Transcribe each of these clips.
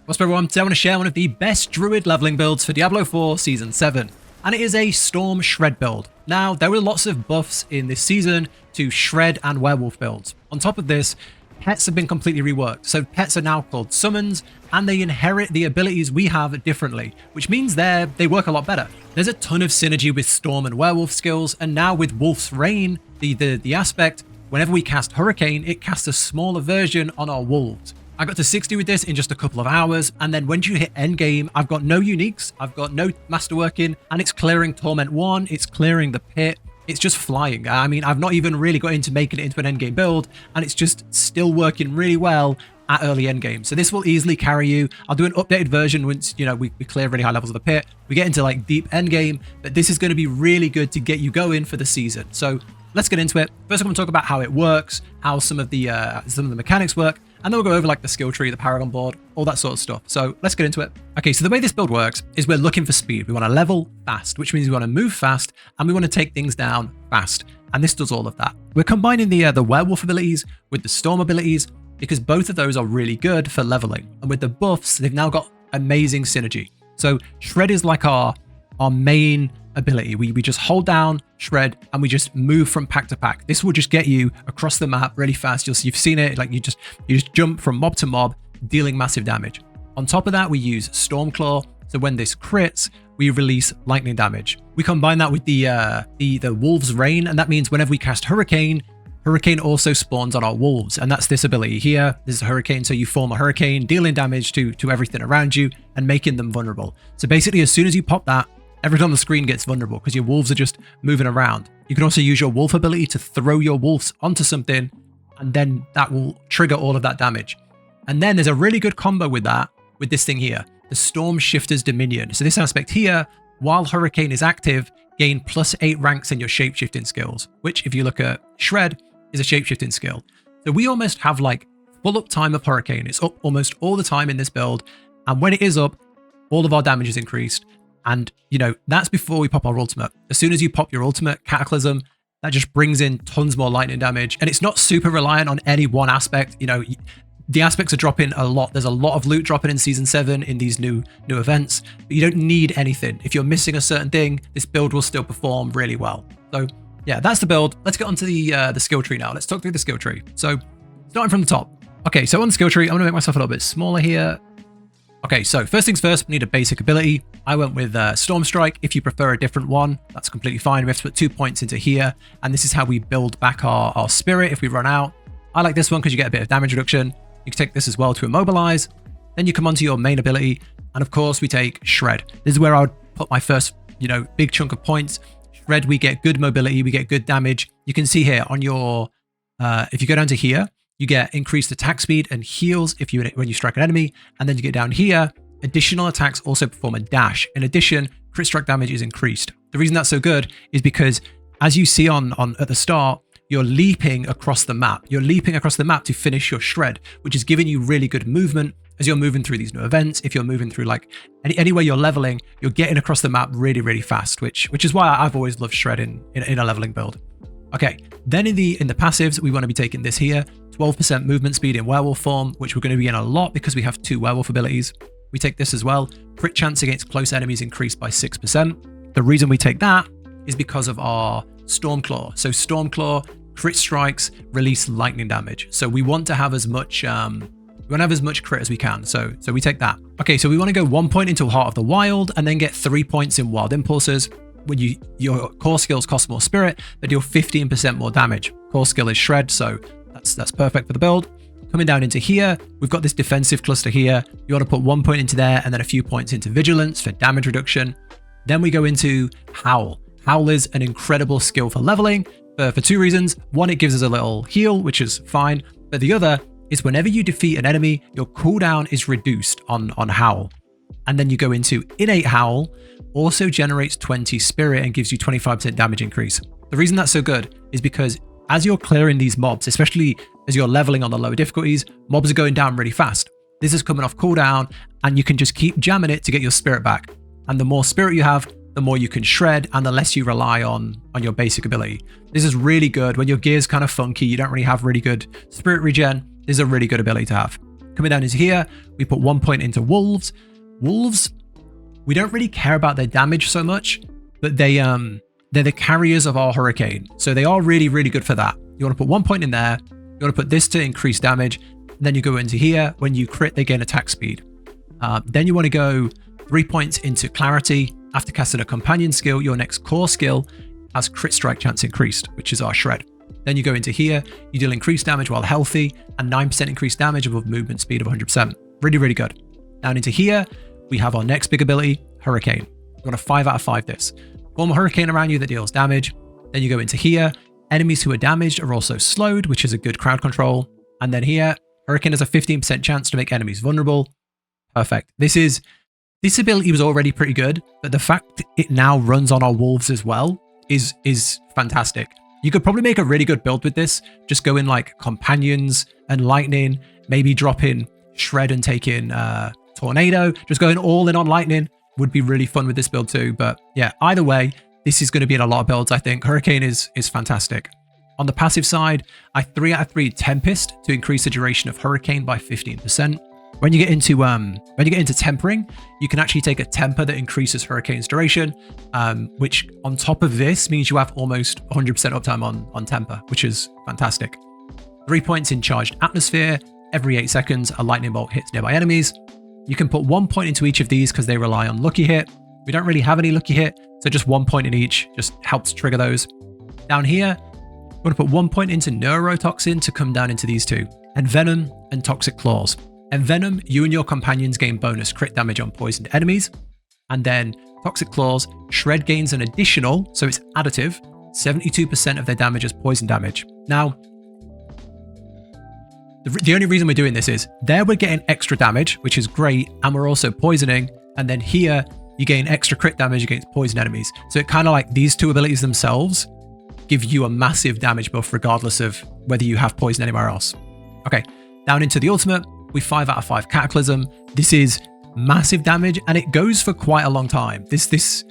What's up everyone, today I want to share one of the best Druid leveling builds for Diablo 4 Season 7, and it is a Storm Shred build. Now, there were lots of buffs in this season to Shred and Werewolf builds. On top of this, pets have been completely reworked, so pets are now called summons, and they inherit the abilities we have differently, which means they work a lot better. There's a ton of synergy with Storm and Werewolf skills, and now with Wolf's Reign, the aspect, whenever we cast Hurricane, it casts a smaller version on our wolves. I got to 60 with this in just a couple of hours, and then when you hit endgame, I've got no uniques, I've got no masterworking, and it's clearing Torment 1, it's clearing the pit, it's just flying. I mean, I've not even really got into making it into an endgame build, and it's just still working really well at early endgame. So this will easily carry you. I'll do an updated version once, you know, we clear really high levels of the pit, we get into like deep endgame, but this is going to be really good to get you going for the season. So let's get into it. First, I'm going to talk about how it works, how some of the mechanics work, and then we'll go over like the skill tree, the Paragon Board, all that sort of stuff. So let's get into it. Okay, so the way this build works is we're looking for speed. We want to level fast, which means we want to move fast, and we want to take things down fast. And this does all of that. We're combining the Werewolf abilities with the Storm abilities because both of those are really good for leveling. And with the buffs, they've now got amazing synergy. So Shred is like our main ability. We just hold down Shred and we just move from pack to pack. This will just get you across the map really fast. You've seen it, like you just jump from mob to mob, dealing massive damage. On top of that, we use Stormclaw. So when this crits, we release lightning damage. We combine that with the Wolf's Reign, and that means whenever we cast Hurricane, Hurricane also spawns on our wolves, and that's this ability here. This is a Hurricane, so you form a Hurricane, dealing damage to everything around you and making them vulnerable. So basically, as soon as you pop that, everything on the screen gets vulnerable because your wolves are just moving around. You can also use your wolf ability to throw your wolves onto something, and then that will trigger all of that damage. And then there's a really good combo with that, with this thing here, the Storm Shifter's Dominion. So this aspect here, while Hurricane is active, gain +8 ranks in your shapeshifting skills, which if you look at Shred, is a shapeshifting skill. So we almost have like full uptime of Hurricane. It's up almost all the time in this build. And when it is up, all of our damage is increased. And, you know, that's before we pop our ultimate. As soon as you pop your ultimate, Cataclysm, that just brings in tons more lightning damage. And it's not super reliant on any one aspect. You know, the aspects are dropping a lot. There's a lot of loot dropping in Season 7 in these new events. But you don't need anything. If you're missing a certain thing, this build will still perform really well. So, yeah, that's the build. Let's get onto the skill tree now. Let's talk through the skill tree. So, starting from the top. Okay, so on the skill tree, I'm going to make myself a little bit smaller here. Okay, so first things first, we need a basic ability. I went with Storm Strike. If you prefer a different one, that's completely fine. We have to put 2 points into here, and this is how we build back our spirit if we run out. I like this one because you get a bit of damage reduction. You can take this as well to immobilize. Then you come onto your main ability, and of course we take Shred. This is where I would put my first, you know, big chunk of points. Shred, we get good mobility, we get good damage. You can see here on your, if you go down to here, you get increased attack speed and heals when you strike an enemy. And then you get down here, additional attacks also perform a dash. In addition, crit strike damage is increased. The reason that's so good is because as you see at the start, you're leaping across the map. You're leaping across the map to finish your Shred, which is giving you really good movement as you're moving through these new events. If you're moving through like anywhere you're leveling, you're getting across the map really, really fast, which is why I've always loved Shred in a leveling build. Okay, then in the passives, we want to be taking this here, 12% movement speed in werewolf form, which we're going to be in a lot because we have 2 werewolf abilities. We take this as well. Crit chance against close enemies increased by 6%. The reason we take that is because of our Stormclaw. So Stormclaw, crit strikes, release lightning damage. So we want to have as much crit as we can. So we take that. Okay, so we want to go 1 point into Heart of the Wild and then get 3 points in Wild Impulses. When your core skills cost more spirit, but deal 15% more damage. Core skill is Shred, so that's perfect for the build. Coming down into here, we've got this defensive cluster here. You want to put 1 point into there and then a few points into Vigilance for damage reduction. Then we go into Howl. Howl is an incredible skill for leveling for 2 reasons. One, it gives us a little heal, which is fine. But the other is whenever you defeat an enemy, your cooldown is reduced on Howl. And then you go into Innate Howl, also generates 20 spirit and gives you 25% damage increase. The reason that's so good is because as you're clearing these mobs, especially as you're leveling on the lower difficulties, mobs are going down really fast. This is coming off cooldown, and you can just keep jamming it to get your spirit back. And the more spirit you have, the more you can Shred, and the less you rely on your basic ability. This is really good when your gear's kind of funky, you don't really have really good spirit regen. This is a really good ability to have. Coming down into here, we put 1 point into wolves. Wolves, we don't really care about their damage so much, but they're the carriers of our hurricane. So they are really, really good for that. You want to put 1 point in there. You want to put this to increase damage. Then you go into here. When you crit, they gain attack speed. Then you want to go 3 points into clarity. After casting a companion skill, your next core skill has crit strike chance increased, which is our shred. Then you go into here, you deal increased damage while healthy and 9% increased damage above movement speed of 100%. Really, really good. Down into here, we have our next big ability, Hurricane. You want a 5 out of 5 this. Form a hurricane around you that deals damage. Then you go into here, enemies who are damaged are also slowed, which is a good crowd control. And then here, Hurricane has a 15% chance to make enemies vulnerable. Perfect. This ability was already pretty good, but the fact it now runs on our wolves as well is fantastic. You could probably make a really good build with this. Just go in like companions and lightning, maybe drop in shred and take in tornado. Just going all in on lightning would be really fun with this build too. But yeah, either way, this is going to be in a lot of builds, I think. Hurricane is fantastic. On the passive side, I 3 out of 3 Tempest to increase the duration of Hurricane by 15%. When you get into tempering, you can actually take a temper that increases Hurricane's duration, which on top of this means you have almost 100% uptime on temper, which is fantastic. 3 points in charged atmosphere. Every 8 seconds, a lightning bolt hits nearby enemies. You can put 1 point into each of these because they rely on lucky hit. We don't really have any lucky hit, so just 1 point in each just helps trigger those. Down here, we're going to put 1 point into neurotoxin to come down into these two, and venom and toxic claws. Envenom, you and your companions gain bonus crit damage on poisoned enemies. And then Toxic Claws, Shred gains an additional, so it's additive, 72% of their damage as poison damage. Now, the only reason we're doing this is there we're getting extra damage, which is great, and we're also poisoning. And then here, you gain extra crit damage against poison enemies. So it kind of like these two abilities themselves give you a massive damage buff regardless of whether you have poison anywhere else. Okay, down into the ultimate. We 5 out of 5 Cataclysm. This is massive damage and it goes for quite a long time. This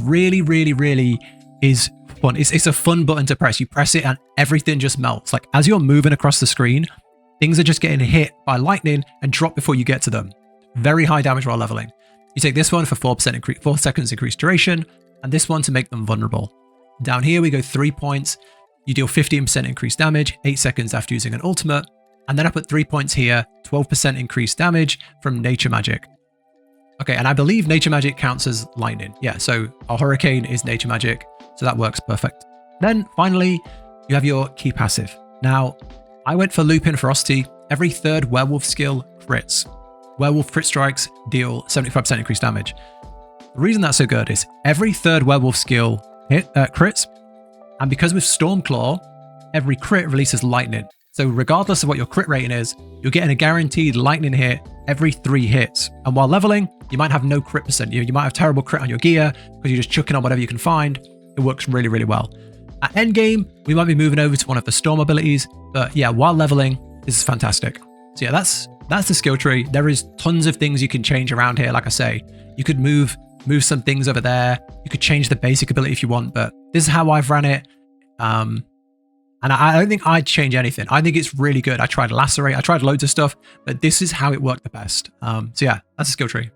really, really, really is fun. It's a fun button to press. You press it and everything just melts. Like as you're moving across the screen, things are just getting hit by lightning and drop before you get to them. Very high damage while leveling. You take this one for 4 seconds increased duration, and this one to make them vulnerable. Down here we go 3 points. You deal 15% increased damage, 8 seconds after using an ultimate. And then I put 3 points here, 12% increased damage from nature magic. Okay, and I believe nature magic counts as lightning. Yeah, so our hurricane is nature magic, so that works perfect. Then finally, you have your key passive. Now, I went for Lupin Ferocity. Every third werewolf skill crits. Werewolf crit strikes deal 75% increased damage. The reason that's so good is every third werewolf skill crits, and because with Stormclaw, every crit releases lightning. So regardless of what your crit rating is, you're getting a guaranteed lightning hit every 3 hits. And while leveling, you might have no crit percent. You might have terrible crit on your gear because you're just chucking on whatever you can find. It works really, really well. At endgame, we might be moving over to one of the storm abilities. But yeah, while leveling, this is fantastic. So yeah, that's the skill tree. There is tons of things you can change around here. Like I say, you could move some things over there. You could change the basic ability if you want, but this is how I've ran it. And I don't think I'd change anything. I think it's really good. I tried Lacerate, I tried loads of stuff, but this is how it worked the best. So yeah, that's a skill tree.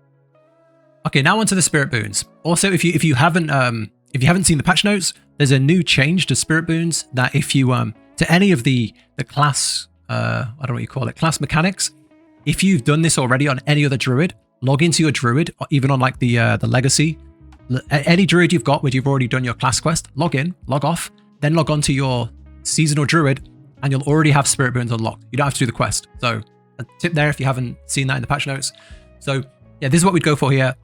Okay, now onto the spirit boons. Also, if you haven't seen the patch notes, there's a new change to spirit boons that if you to any of the class I don't know what you call it, class mechanics, if you've done this already on any other druid, log into your druid, or even on like the legacy, any druid you've got where you've already done your class quest, log in, log off, then log on to your seasonal druid and you'll already have spirit boons unlocked. You don't have to do the quest. So a tip there if you haven't seen that in the patch notes. So yeah, this is what we'd go for here.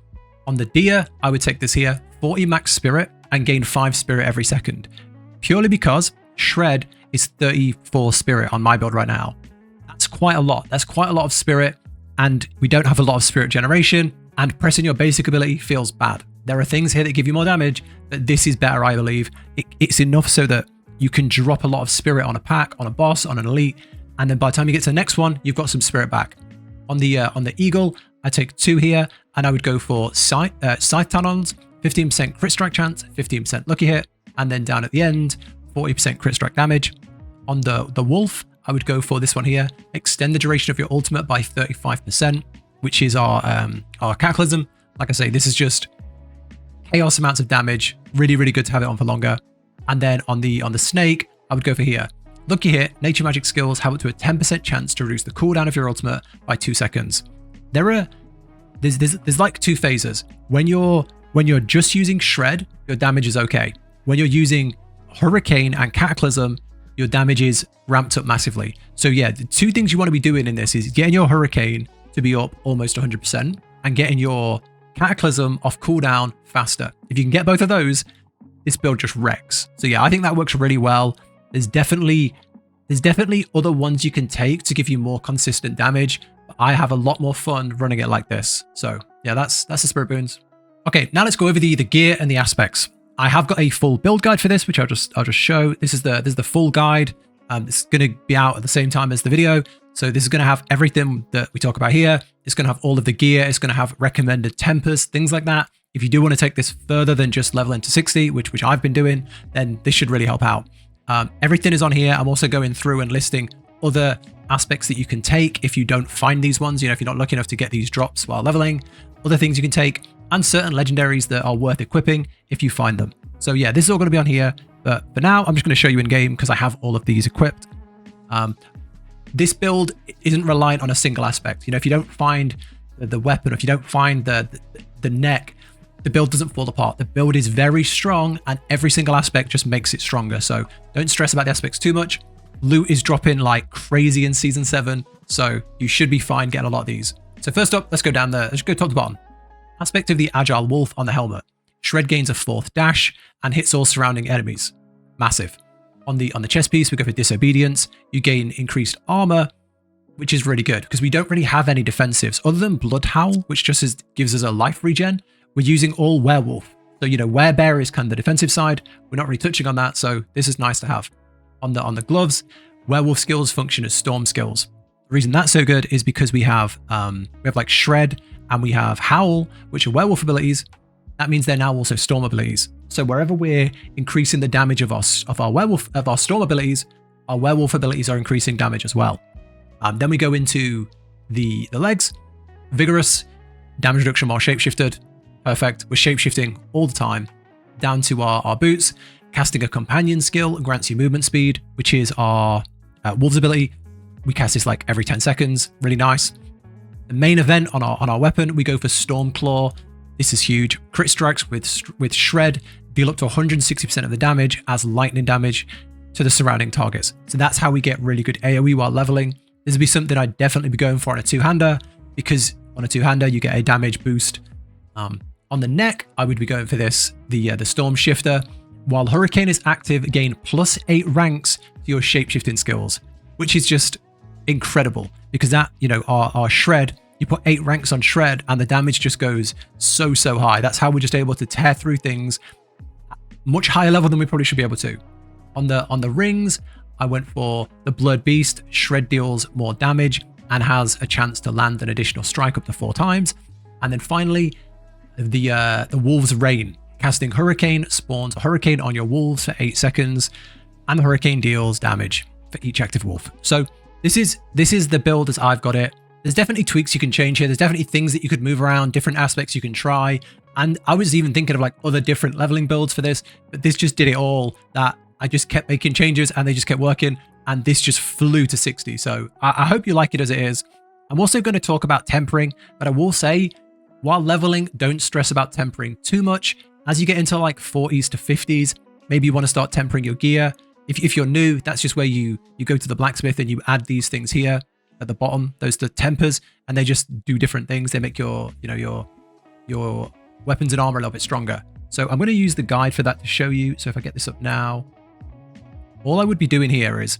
On the deer, I would take this here, 40 max spirit and gain 5 spirit every second. Purely because shred is 34 spirit on my build right now. That's quite a lot. That's quite a lot of spirit and we don't have a lot of spirit generation and pressing your basic ability feels bad. There are things here that give you more damage, but this is better, I believe. It's enough so that you can drop a lot of spirit on a pack, on a boss, on an elite, and then by the time you get to the next one, you've got some spirit back. On the eagle, I take 2 here, and I would go for scythe talons, 15% crit strike chance, 15% lucky hit, and then down at the end, 40% crit strike damage. On the wolf, I would go for this one here. Extend the duration of your ultimate by 35%, which is our Cataclysm. Like I say, this is just chaos amounts of damage. Really, really good to have it on for longer. And then on the snake, I would go for here. Lucky hit, nature magic skills have up to a 10% chance to reduce the cooldown of your ultimate by 2 seconds. There's like 2 phases. When you're just using shred, your damage is okay. When you're using hurricane and cataclysm, your damage is ramped up massively. So yeah, the 2 things you want to be doing in this is getting your hurricane to be up almost 100% and getting your cataclysm off cooldown faster. If you can get both of those, this build just wrecks. So yeah, I think that works really well. There's definitely other ones you can take to give you more consistent damage, but I have a lot more fun running it like this. So yeah, that's the Spirit Boons. Okay, now let's go over the gear and the aspects. I have got a full build guide for this, which I'll just show. This is the full guide. It's going to be out at the same time as the video. So this is going to have everything that we talk about here. It's going to have all of the gear. It's going to have recommended tempers, things like that. If you do want to take this further than just leveling to 60, which I've been doing, then this should really help out. Everything is on here. I'm also going through and listing other aspects that you can take if you don't find these ones. You know, if you're not lucky enough to get these drops while leveling, other things you can take, and certain legendaries that are worth equipping if you find them. So yeah, this is all going to be on here. But for now, I'm just going to show you in game because I have all of these equipped. This build isn't reliant on a single aspect. You know, if you don't find the weapon, if you don't find the neck, the build doesn't fall apart. The build is very strong and every single aspect just makes it stronger. So don't stress about the aspects too much. Loot is dropping like crazy in Season 7. So you should be fine getting a lot of these. So first up, let's go down there. Let's go top to bottom. Aspect of the Agile Wolf on the helmet. Shred gains a 4th dash and hits all surrounding enemies. Massive. On the chest piece, we go for Disobedience. You gain increased armor, which is really good because we don't really have any defensives other than Blood Howl, which just gives us a life regen. We're using all Werewolf. So, you know, Werebear is kind of the defensive side. We're not really touching on that, so this is nice to have. On the gloves, Werewolf skills function as Storm skills. The reason that's so good is because we have like Shred and we have Howl, which are Werewolf abilities. That means they're now also Storm abilities. So wherever we're increasing the damage of our Storm abilities, our Werewolf abilities are increasing damage as well. Then we go into the legs. Vigorous, damage reduction while shapeshifted. Perfect. We're shapeshifting all the time. Down to our boots. Casting a companion skill grants you movement speed, which is our Wolves ability. We cast this like every 10 seconds. Really nice. The main event on our weapon, we go for Storm Claw. This is huge. Crit strikes with Shred deal up to 160% of the damage as lightning damage to the surrounding targets. So that's how we get really good AoE while leveling. This would be something I'd definitely be going for on a 2-hander because on a 2-hander you get a damage boost. On the neck, I would be going for this, the Storm Shifter. While Hurricane is active, gain +8 ranks to your shapeshifting skills, which is just incredible because that, you know, our Shred, you put 8 ranks on Shred and the damage just goes so high. That's how we're just able to tear through things at much higher level than we probably should be able to. On the rings, I went for the Blood Beast. Shred deals more damage and has a chance to land an additional strike up to 4 times. And then finally, the Wolves Rain. Casting Hurricane spawns a Hurricane on your Wolves for 8 seconds, and the Hurricane deals damage for each active Wolf. So this is the build as I've got it. There's definitely tweaks you can change here. There's definitely things that you could move around, different aspects you can try. And I was even thinking of like other different leveling builds for this, but this just did it all. That I just kept making changes and they just kept working, and this just flew to 60. So I hope you like it as it is. I'm also going to talk about tempering, but I will say, while leveling, don't stress about tempering too much. As you get into like 40s to 50s, maybe you want to start tempering your gear. If you're new, that's just where you go to the blacksmith and you add these things here at the bottom. Those are the tempers, and they just do different things. They make your weapons and armor a little bit stronger. So I'm going to use the guide for that to show you. So if I get this up now, all I would be doing here is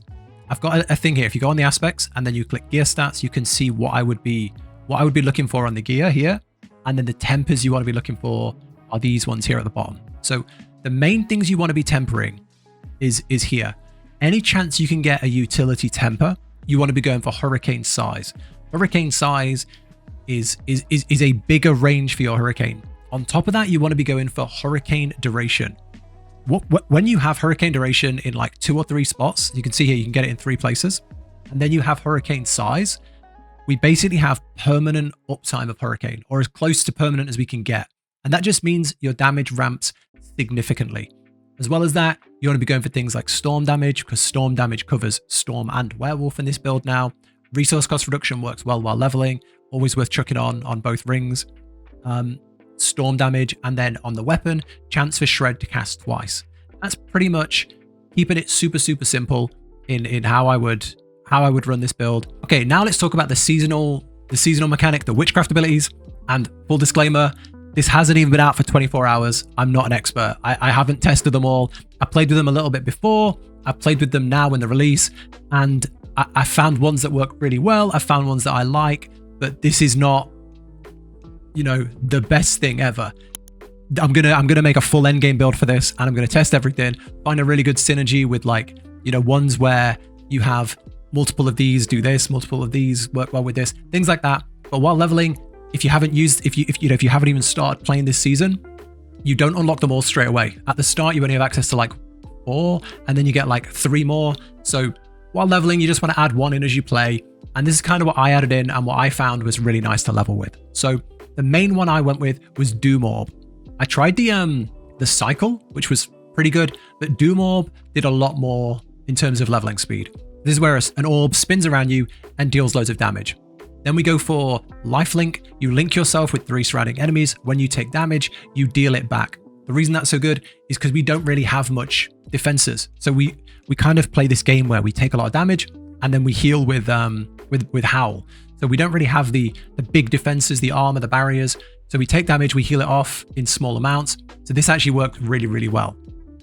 I've got a thing here. If you go on the aspects and then you click gear stats, you can see what I would be looking for on the gear here. And then the tempers you want to be looking for are these ones here at the bottom. So the main things you want to be tempering is here. Any chance you can get a utility temper, you want to be going for Hurricane Size. Hurricane Size is a bigger range for your Hurricane. On top of that, you want to be going for Hurricane Duration. When you have Hurricane Duration in like 2 or 3 spots, you can see here you can get it in 3 places. and then you have Hurricane Size, we basically have permanent uptime of Hurricane, or as close to permanent as we can get. And that just means your damage ramps significantly. As well as that, you want to be going for things like Storm damage, because Storm damage covers Storm and Werewolf in this build now. Resource cost reduction works well while leveling, always worth chucking on both rings. Storm damage, and then on the weapon, chance for Shred to cast twice. That's pretty much keeping it super simple in how I would run this build. Okay, now let's talk about the seasonal mechanic, the Witchcraft abilities. And full disclaimer, this hasn't even been out for 24 hours. I'm not an expert. I haven't tested them all. I played with them a little bit before. I've played with them now in the release, and I found ones that work really well. I found ones that I like, but this is not, you know, the best thing ever. I'm gonna make a full endgame build for this, and I'm gonna test everything, find a really good synergy with, like, you know, ones where you have multiple of these do this, multiple of these work well with this, things like that. But while leveling, if you haven't even started playing this season, you don't unlock them all straight away. At the start, you only have access to like 4, and then you get like 3 more. So while leveling, you just want to add 1 in as you play. And this is kind of what I added in, and what I found was really nice to level with. So the main one I went with was Doom Orb. I tried the cycle, which was pretty good, but Doom Orb did a lot more in terms of leveling speed. This is where an orb spins around you and deals loads of damage. Then we go for Lifelink. You link yourself with 3 surrounding enemies. When you take damage, you deal it back. The reason that's so good is because we don't really have much defenses. So we kind of play this game where we take a lot of damage and then we heal with Howl. So we don't really have the big defenses, the armor, the barriers. So we take damage, we heal it off in small amounts. So this actually worked really well.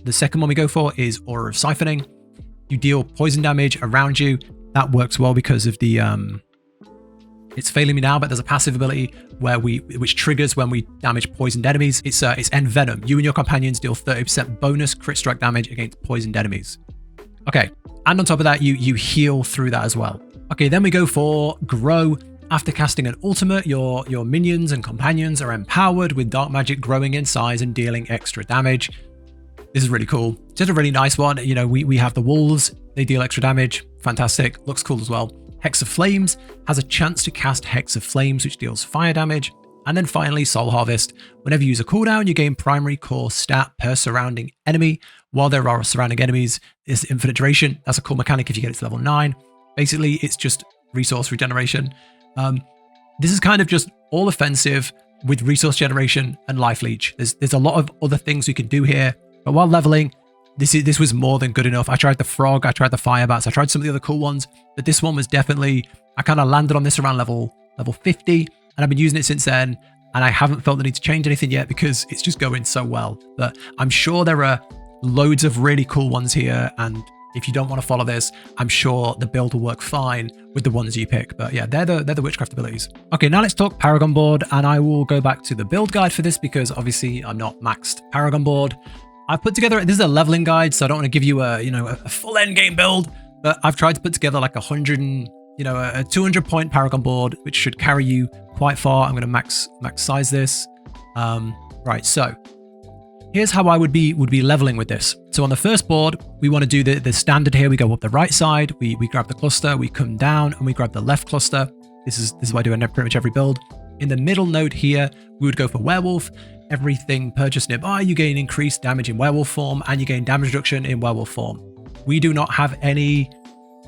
The second one we go for is Aura of Siphoning. You deal poison damage around you. That works well because of the it's failing me now, but there's a passive ability which triggers when we damage poisoned enemies. It's Envenom. You and your companions deal 30% bonus crit strike damage against poisoned enemies. Okay, and on top of that, you heal through that as well. Okay, then we go for Grow. After casting an ultimate, your minions and companions are empowered with dark magic growing in size and dealing extra damage. This is really cool. Just a really nice one. You know, we have the wolves. They deal extra damage. Fantastic. Looks cool as well. Hex of Flames has a chance to cast Hex of Flames, which deals fire damage. And then finally, Soul Harvest. Whenever you use a cooldown, you gain primary core stat per surrounding enemy. While there are surrounding enemies, it's infinite duration. That's a cool mechanic if you get it to level 9. Basically, it's just resource regeneration. This is kind of just all offensive with resource generation and life leech. There's a lot of other things we can do here. But while leveling, this was more than good enough. I tried the frog, I tried the fire bats, I tried some of the other cool ones, but this one was definitely, I kind of landed on this around level 50, and I've been using it since then, and I haven't felt the need to change anything yet because it's just going so well. But I'm sure there are loads of really cool ones here, and if you don't want to follow this, I'm sure the build will work fine with the ones you pick. But yeah, they're the Witchcraft abilities. Okay, now let's talk Paragon Board, and I will go back to the build guide for this because obviously I'm not maxed Paragon Board. I've put together, this is a leveling guide, so I don't want to give you a full end game build, but I've tried to put together like a 200 point Paragon Board, which should carry you quite far. I'm going to max size this. Right, so here's how I would be leveling with this. So on the first board, we want to do the standard here. We go up the right side, we grab the cluster, we come down and we grab the left cluster. This is what I do in pretty much every build. In the middle node here, we would go for Werewolf. Everything purchased nearby, you gain increased damage in Werewolf form and you gain damage reduction in Werewolf form. We do not have any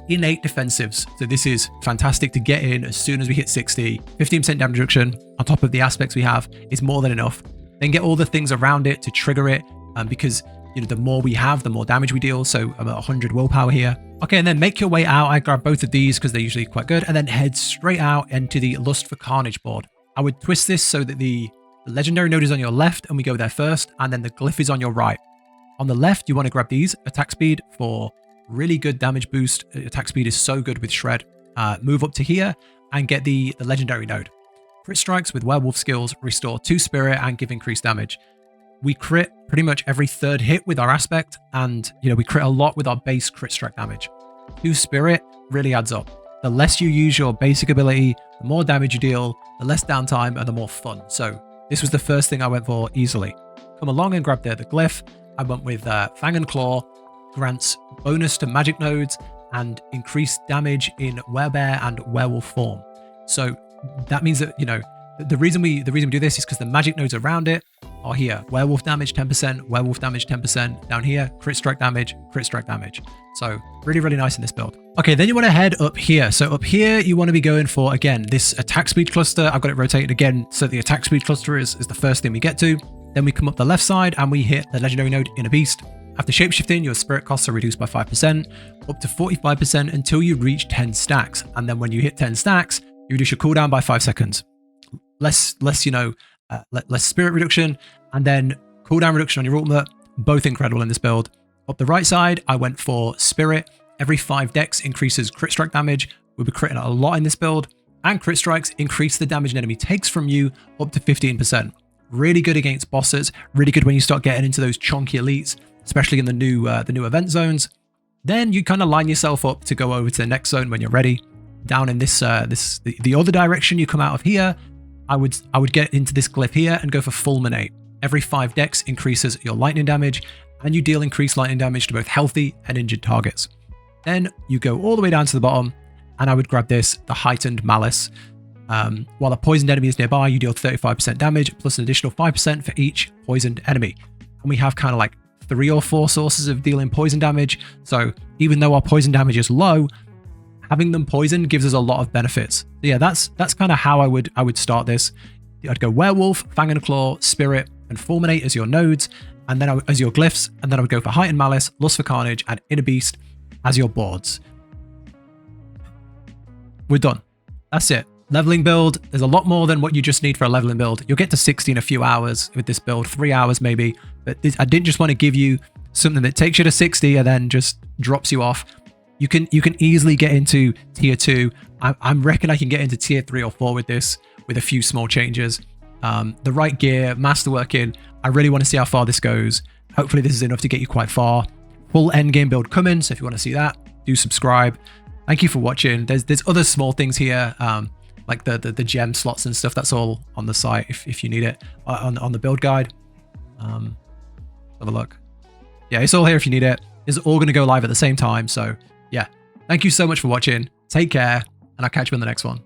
innate defensives, so this is fantastic to get in as soon as we hit 60. 15% damage reduction on top of the aspects we have is more than enough. Then get all the things around it to trigger it, because the more we have, the more damage we deal. So I'm at 100 willpower here. Okay, and then make your way out. I grab both of these because they're usually quite good, and then head straight out into the Lust for Carnage board. I would twist this so that the legendary node is on your left and we go there first, and then the glyph is on your right. On the left, you want to grab these attack speed for really good damage boost. Attack speed is so good with Shred. Move up to here and get the legendary node. Crit strikes with Werewolf skills restore 2 spirit and give increased damage. We crit pretty much every 3rd hit with our aspect, and we crit a lot with our base crit strike damage. 2 spirit really adds up. The less you use your basic ability, the more damage you deal, the less downtime, and the more fun. So this was the first thing I went for easily. Come along and grab the glyph. I went with Fang and Claw, grants bonus to magic nodes and increased damage in werebear and werewolf form. So that means that, you know, the reason we do this is because the magic nodes around it are here. Werewolf damage 10%, werewolf damage 10%. Down here, crit strike damage, crit strike damage. So really, really nice in this build. Okay, then you want to head up here. So up here, you want to be going for, again, this attack speed cluster. I've got it rotated again. So the attack speed cluster is the first thing we get to. Then we come up the left side and we hit the legendary node Inner Beast. After shapeshifting, your spirit costs are reduced by 5%, up to 45% until you reach 10 stacks. And then when you hit 10 stacks, you reduce your cooldown by 5 seconds. Less spirit reduction, and then cooldown reduction on your ultimate. Both incredible in this build. Up the right side, I went for spirit. Every 5 dex increases crit strike damage. We'll be critting a lot in this build. And crit strikes increase the damage an enemy takes from you up to 15%. Really good against bosses. Really good when you start getting into those chunky elites, especially in the new event zones. Then you kind of line yourself up to go over to the next zone when you're ready. Down in the other direction you come out of here, I would get into this glyph here and go for fulminate. Every 5 dex increases your lightning damage, and you deal increased lightning damage to both healthy and injured targets. Then you go all the way down to the bottom, and I would grab this, the heightened malice. While a poisoned enemy is nearby, you deal 35% damage plus an additional 5% for each poisoned enemy. And we have kind of like 3 or 4 sources of dealing poison damage. So even though our poison damage is low, having them poisoned gives us a lot of benefits. So yeah, that's kind of how I would start this. I'd go Werewolf, Fang and Claw, Spirit, and Fulminate as your nodes, and then as your glyphs, and then I would go for Heightened Malice, Lust for Carnage, and Inner Beast as your boards. We're done. That's it. Leveling build, there's a lot more than what you just need for a leveling build. You'll get to 60 in a few hours with this build, 3 hours maybe, but I didn't just want to give you something that takes you to 60 and then just drops you off. You can easily get into tier 2. I reckon I can get into tier 3 or 4 with this, with a few small changes. The right gear, masterworking. I really want to see how far this goes. Hopefully this is enough to get you quite far. Full endgame build coming, so if you want to see that, do subscribe. Thank you for watching. There's other small things here, like the gem slots and stuff. That's all on the site if you need it, on the build guide. Have a look. Yeah, it's all here if you need it. It's all going to go live at the same time, so yeah. Thank you so much for watching. Take care, and I'll catch you on the next one.